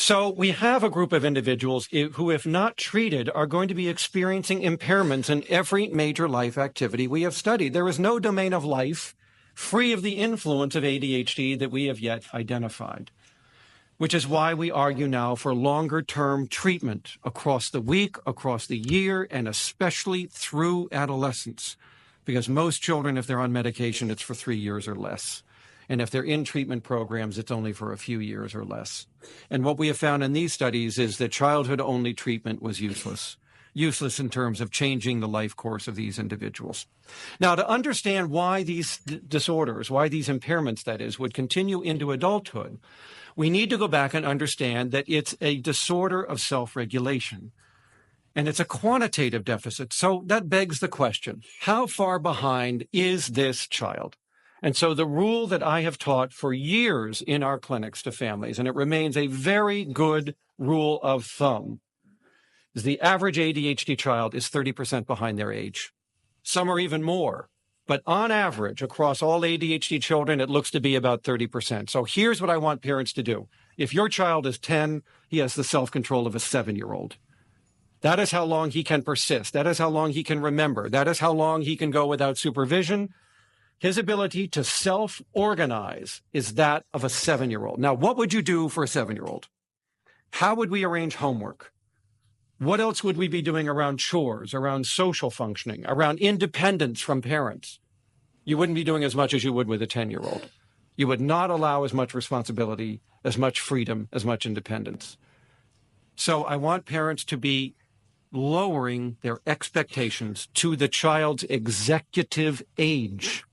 So we have a group of individuals who, if not treated, are going to be experiencing impairments in every major life activity we have studied. There is no domain of life free of the influence of ADHD that we have yet identified, which is why we argue now for longer-term treatment across the week, across the year, and especially through adolescence, because most children, if they're on medication, it's for 3 years or less. And if they're in treatment programs, it's only for a few years or less. And what we have found in these studies is that childhood-only treatment was useless in terms of changing the life course of these individuals. Now, to understand why these disorders, why these impairments, that is, would continue into adulthood, we need to go back and understand that it's a disorder of self-regulation. And it's a quantitative deficit. So that begs the question, how far behind is this child? And so the rule that I have taught for years in our clinics to families, and it remains a very good rule of thumb, is the average ADHD child is 30% behind their age. Some are even more. But on average, across all ADHD children, it looks to be about 30%. So here's what I want parents to do. If your child is 10, he has the self-control of a 7-year-old. That is how long he can persist. That is how long he can remember. That is how long he can go without supervision. His ability to self-organize is that of a 7-year-old. Now, what would you do for a 7-year-old? How would we arrange homework? What else would we be doing around chores, around social functioning, around independence from parents? You wouldn't be doing as much as you would with a 10-year-old. You would not allow as much responsibility, as much freedom, as much independence. So I want parents to be lowering their expectations to the child's executive age.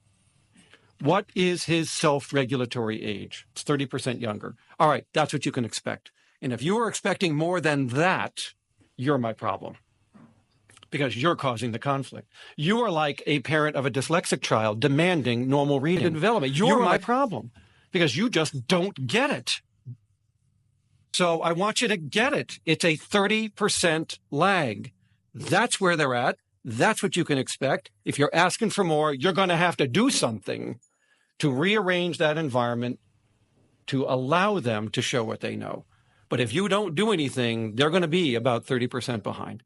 What is his self-regulatory age? It's 30% younger. All right, that's what you can expect. And if you are expecting more than that, you're my problem, because you're causing the conflict. You are like a parent of a dyslexic child demanding normal reading and development. You're my problem, because you just don't get it. So I want you to get it. It's a 30% lag. That's where they're at. That's what you can expect. If you're asking for more, you're going to have to do something to rearrange that environment to allow them to show what they know. But if you don't do anything, they're going to be about 30% behind.